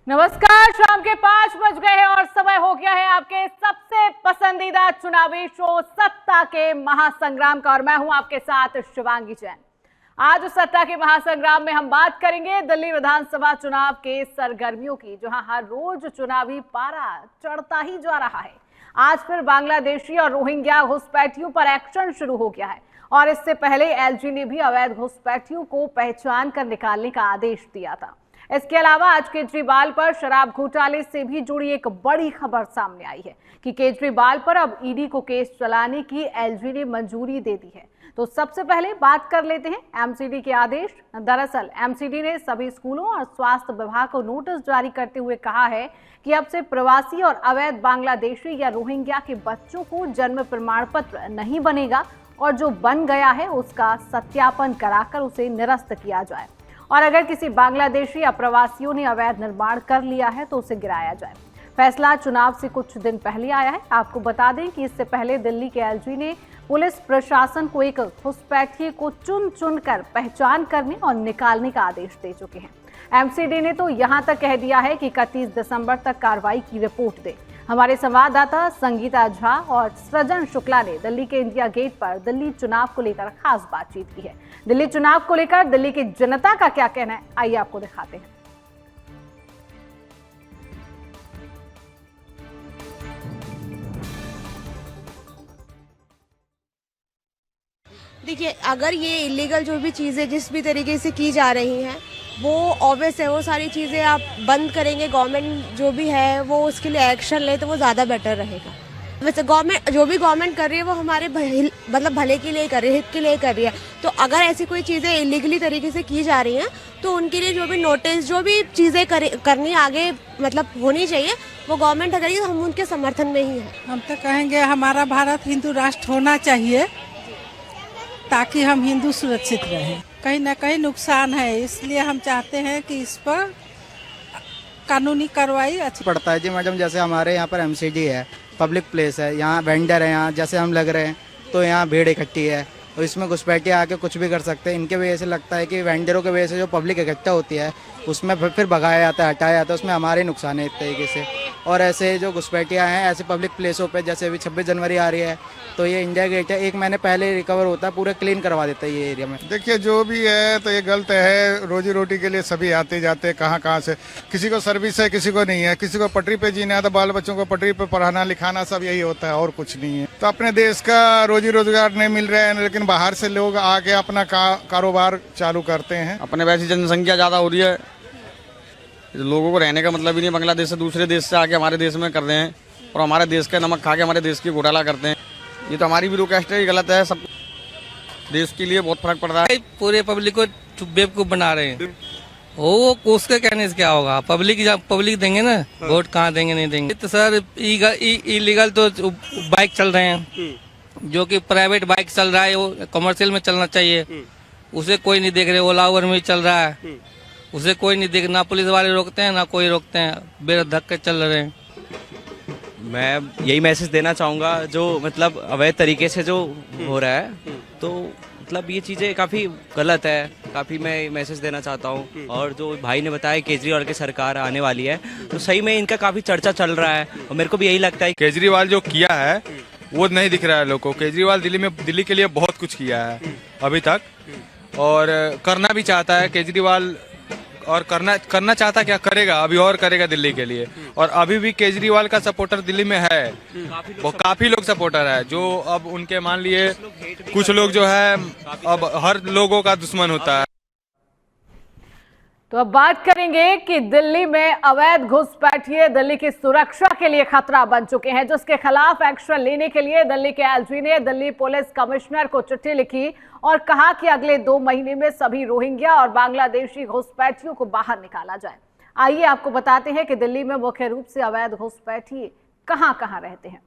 नमस्कार, शाम के 5 बज गए हैं और समय हो गया है आपके सबसे पसंदीदा चुनावी शो सत्ता के महासंग्राम का। और मैं हूं आपके साथ शिवांगी जैन। आज सत्ता के महासंग्राम में हम बात करेंगे दिल्ली विधानसभा चुनाव के सरगर्मियों की, जहां हर रोज चुनावी पारा चढ़ता ही जा रहा है। आज फिर बांग्लादेशी और रोहिंग्या घुसपैठियों पर एक्शन शुरू हो गया है और इससे पहले एलजी ने भी अवैध घुसपैठियों को पहचान कर निकालने का आदेश दिया था। इसके अलावा आज केजरीवाल पर शराब घोटाले से भी जुड़ी एक बड़ी खबर सामने आई है कि केजरीवाल पर अब ईडी को केस चलाने की एलजी ने मंजूरी दे दी है। तो सबसे पहले बात कर लेते हैं एमसीडी के आदेश। दरअसल एमसीडी ने सभी स्कूलों और स्वास्थ्य विभाग को नोटिस जारी करते हुए कहा है कि अब से प्रवासी और अवैध बांग्लादेशी या रोहिंग्या के बच्चों को जन्म प्रमाण पत्र नहीं बनेगा और जो बन गया है उसका सत्यापन कराकर उसे निरस्त किया जाए और अगर किसी बांग्लादेशी या प्रवासियों ने अवैध निर्माण कर लिया है तो उसे गिराया जाए। फैसला चुनाव से कुछ दिन पहले आया है। आपको बता दें कि इससे पहले दिल्ली के एलजी ने पुलिस प्रशासन को एक घुसपैठिए को चुन चुन कर पहचान करने और निकालने का आदेश दे चुके हैं। एमसीडी ने तो यहां तक कह दिया है कि 31 दिसंबर तक कार्रवाई की रिपोर्ट दे। हमारे संवाददाता संगीता झा और सृजन शुक्ला ने दिल्ली के इंडिया गेट पर दिल्ली चुनाव को लेकर खास बातचीत की है। दिल्ली चुनाव को लेकर दिल्ली की जनता का क्या कहना है, आइए आपको दिखाते हैं। देखिए, अगर ये इलीगल जो भी चीज़ें जिस भी तरीके से की जा रही हैं वो ऑब्वियस है, वो सारी चीज़ें आप बंद करेंगे, गवर्नमेंट जो भी है वो उसके लिए एक्शन ले तो वो ज़्यादा बेटर रहेगा। वैसे गवर्नमेंट जो भी गवर्नमेंट कर रही है वो हमारे मतलब भले के लिए कर रही है, हित के लिए कर रही है। तो अगर ऐसी कोई चीज़ें इलीगली तरीके से की जा रही हैं तो उनके लिए जो भी नोटिस जो भी चीज़ें करनी आगे मतलब होनी चाहिए वो गवर्नमेंट करेगी, तो हम उनके समर्थन में ही हैं। हम तो कहेंगे हमारा भारत हिंदू राष्ट्र होना चाहिए ताकि हम हिंदू सुरक्षित रहें। कहीं ना कहीं नुकसान है, इसलिए हम चाहते हैं कि इस पर कानूनी कार्रवाई अच्छी पड़ता है जी मैडम। जैसे हमारे यहाँ पर एमसीडी है, पब्लिक प्लेस है, यहाँ वेंडर है, यहाँ जैसे हम लग रहे हैं तो यहाँ भीड़ इकट्ठी है और इसमें घुसपैठिए आके कुछ भी कर सकते हैं। इनके वजह से लगता है कि वेंडरों की वजह से जो पब्लिक इकट्ठा होती है उसमें फिर भगाया जाता है, हटाया जाता है, उसमें हमारे नुकसान है एक तरीके से। और ऐसे जो घुसपैठियाँ हैं ऐसे पब्लिक प्लेसों पे, जैसे अभी 26 जनवरी आ रही है तो ये इंडिया गेट है, 1 महीने पहले रिकवर होता है, पूरा क्लीन करवा देता है ये एरिया में। देखिए, जो भी है तो ये गलत है। रोजी रोटी के लिए सभी आते जाते कहाँ से, किसी को सर्विस है किसी को नहीं है, किसी को पटरी पे जीना है तो बाल बच्चों को पटरी पे पढ़ाना लिखाना सब यही होता है और कुछ नहीं है। तो अपने देश का रोजी रोजगार नहीं मिल रहा है, लेकिन बाहर से लोग आके अपना कारोबार चालू करते हैं। अपने वैसी जनसंख्या ज़्यादा हो रही है, लोगों को रहने का मतलब ही नहीं। बांग्लादेश से दूसरे देश से आके हमारे देश में कर रहे हैं और हमारे देश का नमक खा के हमारे देश की घोटाला करते हैं। ये तो हमारी भी रिक्वेस्ट है, ये गलत है। सब देश के लिए बहुत फर्क पड़ रहा है। पूरे पब्लिक को बेवकूफ बना रहे हैं। वो उसके कहने से क्या होगा, पब्लिक देंगे ना वोट, कहाँ देंगे नहीं देंगे। तो सर इलीगल तो बाइक चल रहे हैं, जो कि प्राइवेट बाइक चल रहा है वो कमर्शियल में चलना चाहिए, उसे कोई नहीं देख रहे। ओला उबर में चल रहा है, उसे कोई नहीं देख, ना पुलिस वाले रोकते हैं ना कोई रोकते हैं, बेधक्के चल रहे हैं। मैं यही मैसेज देना चाहूँगा, जो मतलब अवैध तरीके से जो हो रहा है तो मतलब ये चीज़ें काफ़ी गलत है, काफ़ी मैं मैसेज देना चाहता हूँ। और जो भाई ने बताया केजरीवाल की सरकार आने वाली है तो सही में इनका काफ़ी चर्चा चल रहा है और मेरे को भी यही लगता है। केजरीवाल जो किया है वो नहीं दिख रहा है लोगों को। केजरीवाल दिल्ली के लिए बहुत कुछ किया है अभी तक और करना भी चाहता है केजरीवाल, और करना चाहता क्या करेगा, अभी और करेगा दिल्ली के लिए। और अभी भी केजरीवाल का सपोर्टर दिल्ली में है, वो काफी लोग सपोर्टर है। जो अब उनके मान लिए कुछ लोग जो है अब हर लोगों का दुश्मन होता है। तो अब बात करेंगे कि दिल्ली में अवैध घुसपैठिए दिल्ली की सुरक्षा के लिए खतरा बन चुके हैं, जिसके खिलाफ एक्शन लेने के लिए दिल्ली के एलजी ने दिल्ली पुलिस कमिश्नर को चिट्ठी लिखी और कहा कि अगले 2 महीने में सभी रोहिंग्या और बांग्लादेशी घुसपैठियों को बाहर निकाला जाए। आइए आपको बताते हैं कि दिल्ली में मुख्य रूप से अवैध घुसपैठिए कहां कहां रहते हैं।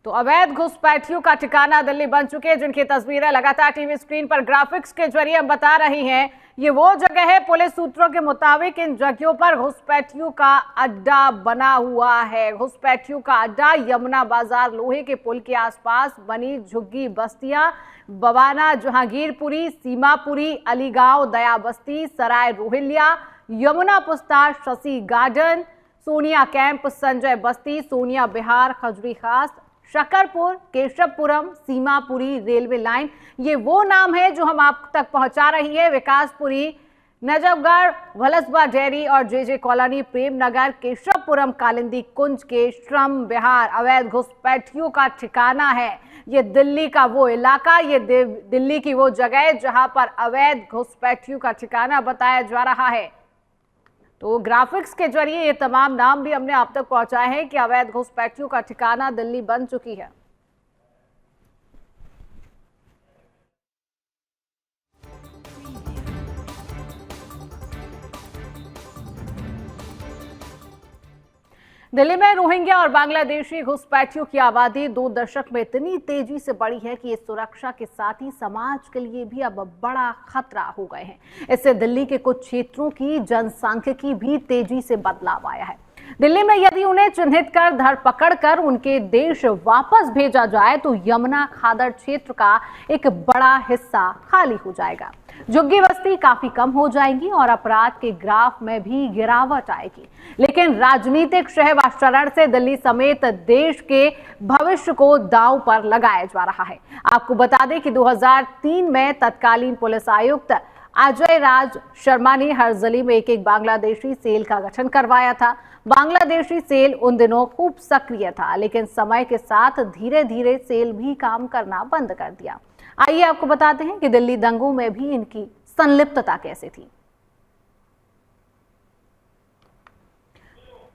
तो अवैध घुसपैठियों का ठिकाना दिल्ली बन चुके हैं, जिनकी तस्वीरें लगातार टीवी स्क्रीन पर ग्राफिक्स के जरिए हम बता रही हैं। ये वो जगह है, पुलिस सूत्रों के मुताबिक इन जगहों पर घुसपैठियों का अड्डा बना हुआ है। घुसपैठियों का अड्डा यमुना बाजार लोहे के पुल के आसपास बनी झुग्गी बस्तियां बवाना, जहांगीरपुरी, सीमापुरी, अलीगांव, दया बस्ती, सराय रोहिल्या, यमुना पूछताछ शशि गार्डन, सोनिया कैंप संजय बस्ती, सोनिया बिहार खजूरी खास, शकरपुर, केशवपुरम, सीमापुरी रेलवे लाइन, ये वो नाम है जो हम आप तक पहुंचा रही है। विकासपुरी, नजफगढ़, वलसबा डेयरी और जेजे कॉलोनी, प्रेमनगर, केशवपुरम, कालिंदी कुंज के श्रम विहार अवैध घुसपैठियों का ठिकाना है। ये दिल्ली का वो इलाका, ये दिल्ली की वो जगह जहां पर अवैध घुसपैठियों का ठिकाना बताया जा रहा है। तो ग्राफिक्स के जरिए ये तमाम नाम भी हमने आप तक पहुंचाए हैं कि अवैध घुसपैठियों का ठिकाना दिल्ली बन चुकी है। दिल्ली में रोहिंग्या और बांग्लादेशी घुसपैठियों की आबादी 2 दशक में इतनी तेजी से बढ़ी है कि ये सुरक्षा के साथ ही समाज के लिए भी अब बड़ा खतरा हो गए हैं। इससे दिल्ली के कुछ क्षेत्रों की जनसांख्यिकी भी तेजी से बदलाव आया है। दिल्ली में यदि उन्हें चिन्हित कर धरपकड़ कर उनके देश वापस भेजा जाए तो यमुना खादर क्षेत्र का एक बड़ा हिस्सा खाली हो जाएगा, झुग्गी बस्ती काफी कम हो जाएगी और अपराध के ग्राफ में भी गिरावट आएगी। लेकिन राजनीतिक शहवाशरण से दिल्ली समेत देश के भविष्य को दांव पर लगाया जा रहा है। आपको बता दें कि 2003 में तत्कालीन पुलिस आयुक्त अजय राज शर्मा ने हर जिले में एक बांग्लादेशी सेल का गठन करवाया था। बांग्लादेशी सेल उन दिनों खूब सक्रिय था, लेकिन समय के साथ धीरे धीरे सेल भी काम करना बंद कर दिया। आइए आपको बताते हैं कि दिल्ली दंगों में भी इनकी संलिप्तता कैसे थी।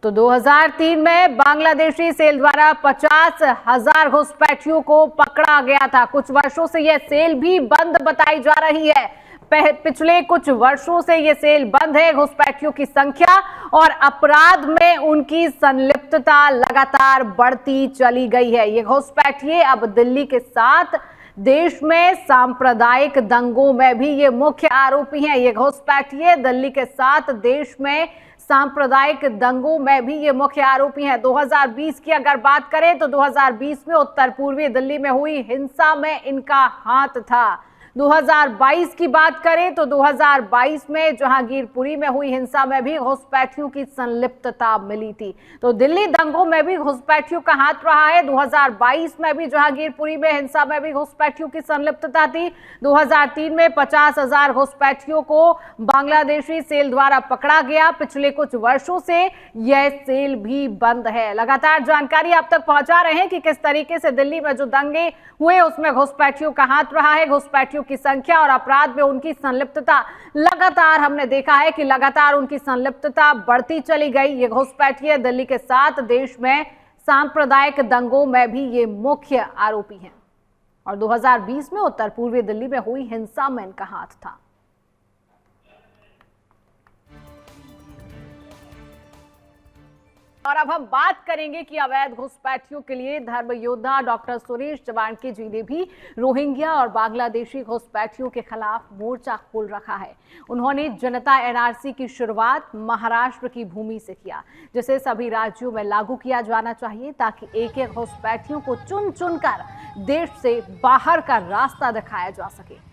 तो 2003 में बांग्लादेशी सेल द्वारा 50,000 घुसपैठियों को पकड़ा गया था। कुछ वर्षों से यह सेल भी बंद बताई जा रही है। पिछले कुछ वर्षों से यह सेल बंद है। घुसपैठियों की संख्या और अपराध में उनकी संलिप्तता लगातार बढ़ती चली गई है। ये घुसपैठिए अब दिल्ली के साथ देश में सांप्रदायिक दंगों में भी ये मुख्य आरोपी हैं। ये घुसपैठिए दिल्ली के साथ देश में सांप्रदायिक दंगों में भी ये मुख्य आरोपी हैं। 2020 की अगर बात करें तो 2020 में उत्तर पूर्वी दिल्ली में हुई हिंसा में इनका हाथ था। 2022 की बात करें तो 2022 में जहांगीरपुरी में हुई हिंसा में भी घुसपैठियों की संलिप्तता मिली थी। तो दिल्ली दंगों में भी घुसपैठियों का हाथ रहा है। 2022 में भी जहांगीरपुरी में हिंसा में भी घुसपैठियों की संलिप्तता थी। 2003 में 50,000 घुसपैठियों को बांग्लादेशी सेल द्वारा पकड़ा गया। पिछले कुछ वर्षों से यह सेल भी बंद है। लगातार जानकारी आप तक पहुंचा रहे हैं कि किस तरीके से दिल्ली में जो दंगे हुए उसमें घुसपैठियों का हाथ रहा है। घुसपैठियों की संख्या और अपराध में उनकी संलिप्तता लगातार हमने देखा है कि लगातार उनकी संलिप्तता बढ़ती चली गई। ये घुसपैठिए दिल्ली के साथ देश में सांप्रदायिक दंगों में भी ये मुख्य आरोपी हैं और 2020 में उत्तर पूर्वी दिल्ली में हुई हिंसा में इनका हाथ था। और अब हम बात करेंगे कि अवैध घुसपैठियों के लिए धर्म योद्धा डॉक्टर सुरेश चवाणके जी ने भी रोहिंग्या और बांग्लादेशी घुसपैठियों के खिलाफ मोर्चा खोल रखा है। उन्होंने जनता एनआरसी की शुरुआत महाराष्ट्र की भूमि से किया, जिसे सभी राज्यों में लागू किया जाना चाहिए ताकि एक एक घुसपैठियों को चुन चुनकर देश से बाहर का रास्ता दिखाया जा सके।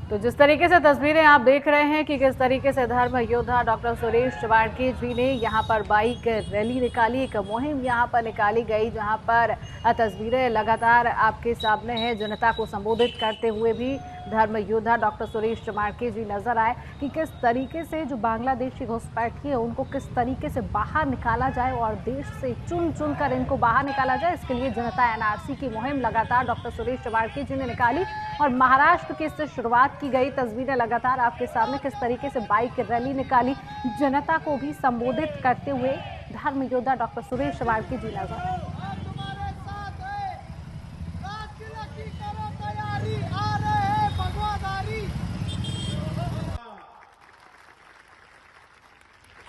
तो जिस तरीके से तस्वीरें आप देख रहे हैं कि किस तरीके से धर्म योद्धा डॉक्टर सुरेश चवाणके जी ने यहाँ पर बाइक रैली निकाली, एक मुहिम यहाँ पर निकाली गई जहाँ पर तस्वीरें लगातार आपके सामने हैं। जनता को संबोधित करते हुए भी धर्म योद्धा डॉक्टर सुरेश चवाणके जी नजर आए कि किस तरीके से जो बांग्लादेशी घुसपैठी है उनको किस तरीके से बाहर निकाला जाए और देश से चुन चुन कर इनको बाहर निकाला जाए। इसके लिए जनता एनआरसी की मुहिम लगातार डॉक्टर सुरेश चवाणके जी ने निकाली और महाराष्ट्र की इससे शुरुआत की गई। तस्वीरें लगातार आपके सामने किस तरीके से बाइक रैली निकाली, जनता को भी संबोधित करते हुए धर्म योद्धा डॉक्टर सुरेश चवाणके जी नजर आए।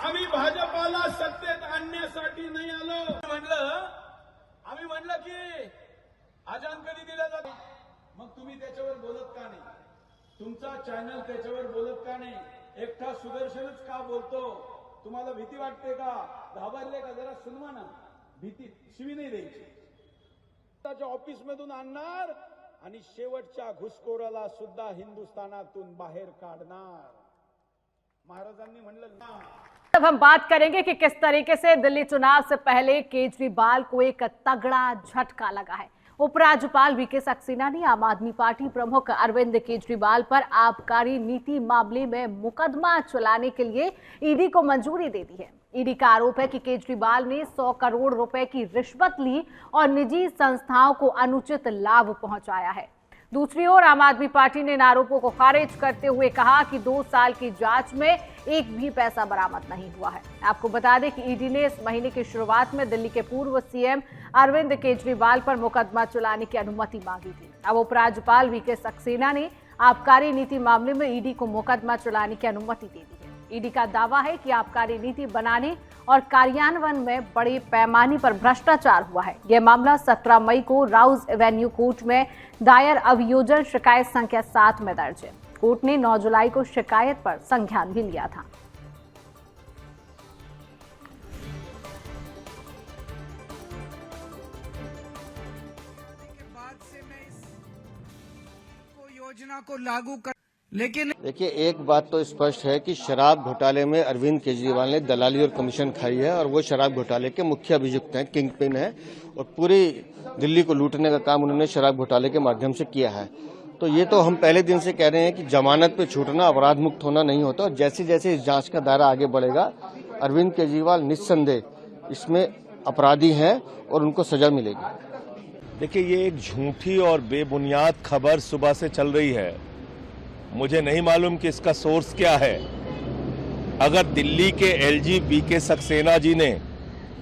आम्ही भाजपाला सत्तेत आणण्यासाठी नाही आलो आम्ही म्हणलं की अजान कधी दिला जातो, मग तुम्ही त्याच्यावर बोलत का नाही? तुमचा चॅनल त्याच्यावर बोलत का नाही? एकटा सुदर्शनच का बोलतो? तुम्हाला भीती वाटते का, घाबरले का, जरा सुनवा ना. भीती शिवी नाही द्यायची. त्याच्या ऑफिसमधून आणणार आणि शेवटच्या घुसखोराला सुद्धा हिंदुस्थानातून बाहेर काढणार. महाराजांनी म्हणलं ना. अब हम बात करेंगे कि किस तरीके से दिल्ली चुनाव से पहले केजरीवाल को एक तगड़ा झटका लगा है। उपराज्यपाल वीके सक्सेना ने आम आदमी पार्टी प्रमुख अरविंद केजरीवाल पर आबकारी नीति मामले में मुकदमा चलाने के लिए ईडी को मंजूरी दे दी है। ईडी का आरोप है कि केजरीवाल ने 100 करोड़ रुपए की रिश्वत ली और निजी संस्थाओं को अनुचित लाभ पहुंचाया है। दूसरी ओर आम आदमी पार्टी ने इन आरोपों को खारिज करते हुए कहा कि 2 साल की जांच में एक भी पैसा बरामद नहीं हुआ है। आपको बता दें कि ईडी ने इस महीने की शुरुआत में दिल्ली के पूर्व सीएम अरविंद केजरीवाल पर मुकदमा चलाने की अनुमति मांगी थी। अब उपराज्यपाल वीके सक्सेना ने आबकारी नीति मामले में ईडी को मुकदमा चलाने की अनुमति दे दी है। ईडी का दावा है कि आबकारी नीति बनाने और कार्यान्वयन में बड़े पैमाने पर भ्रष्टाचार हुआ है। यह मामला 17 मई को राउज एवेन्यू कोर्ट में दायर अभियोजन शिकायत संख्या 7 में दर्ज है। कोर्ट ने 9 जुलाई को शिकायत पर संज्ञान भी लिया था। योजना को लागू कर, लेकिन देखिए, एक बात तो स्पष्ट है कि शराब घोटाले में अरविंद केजरीवाल ने दलाली और कमीशन खाई है और वो शराब घोटाले के मुख्य अभियुक्त हैं, किंग पिन है और पूरी दिल्ली को लूटने का काम उन्होंने शराब घोटाले के माध्यम से किया है। तो ये तो हम पहले दिन से कह रहे हैं कि जमानत पे छूटना अपराध मुक्त होना नहीं होता और जैसे जैसे इस जांच का दायरा आगे बढ़ेगा अरविंद केजरीवाल निस्संदेह इसमें अपराधी हैं और उनको सजा मिलेगी। देखिए, ये एक झूठी और बेबुनियाद खबर सुबह से चल रही है। मुझे नहीं मालूम कि इसका सोर्स क्या है। अगर दिल्ली के एलजी वीके सक्सेना जी ने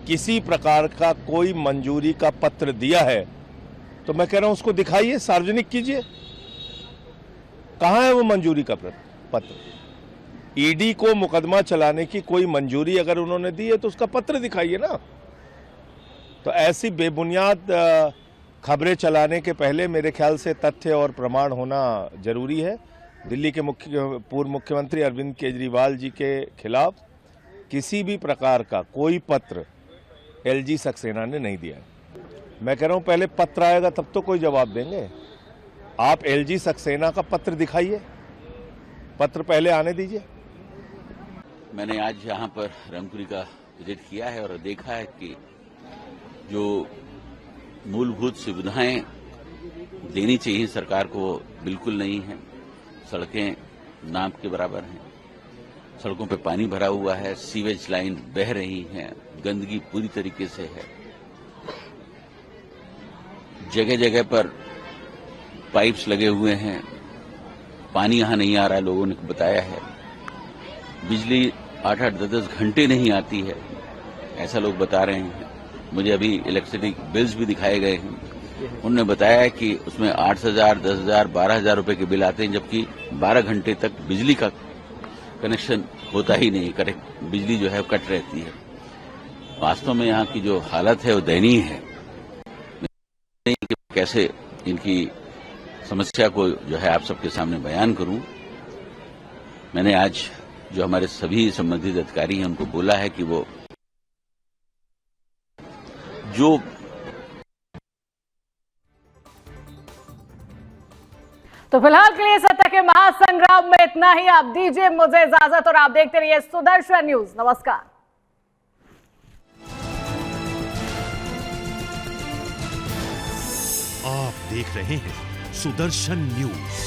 किसी प्रकार का कोई मंजूरी का पत्र दिया है तो मैं कह रहा हूं उसको दिखाइए, सार्वजनिक कीजिए। कहां है वो मंजूरी का पत्र? ईडी को मुकदमा चलाने की कोई मंजूरी अगर उन्होंने दी है तो उसका पत्र दिखाइए ना। तो ऐसी बेबुनियाद खबरें चलाने के पहले मेरे ख्याल से तथ्य और प्रमाण होना जरूरी है। दिल्ली के पूर्व मुख्यमंत्री अरविंद केजरीवाल जी के खिलाफ किसी भी प्रकार का कोई पत्र एलजी सक्सेना ने नहीं दिया। मैं कह रहा हूं पहले पत्र आएगा तब तो कोई जवाब देंगे। आप एलजी सक्सेना का पत्र दिखाइए, पत्र पहले आने दीजिए। मैंने आज यहाँ पर रामपुरी का विजिट किया है और देखा है कि जो मूलभूत सुविधाएं देनी चाहिए सरकार को बिल्कुल नहीं है। सड़कें नाम के बराबर हैं, सड़कों पे पानी भरा हुआ है, सीवेज लाइन बह रही हैं, गंदगी पूरी तरीके से है, जगह जगह पर पाइप्स लगे हुए हैं, पानी यहां नहीं आ रहा है, लोगों ने बताया है, बिजली 8-8, 10-10 घंटे नहीं आती है, ऐसा लोग बता रहे हैं। मुझे अभी इलेक्ट्रिसिटी बिल्स भी दिखाए गए हैं, उन्होंने बताया कि उसमें 8,000, 10,000, 12,000 रुपए के बिल आते हैं, जबकि 12 घंटे तक बिजली का कनेक्शन होता ही नहीं, करेक्ट बिजली जो है कट रहती है। वास्तव में यहाँ की जो हालत है वो दयनीय है। कैसे इनकी समस्या को जो है आप सबके सामने बयान करूं। मैंने आज जो हमारे सभी संबंधित अधिकारी हैं उनको बोला है कि वो जो तो फिलहाल के लिए सत्ता के महासंग्राम में इतना ही। आप दीजिए मुझे इजाजत और आप देखते रहिए सुदर्शन न्यूज। नमस्कार। आप देख रहे हैं सुदर्शन न्यूज।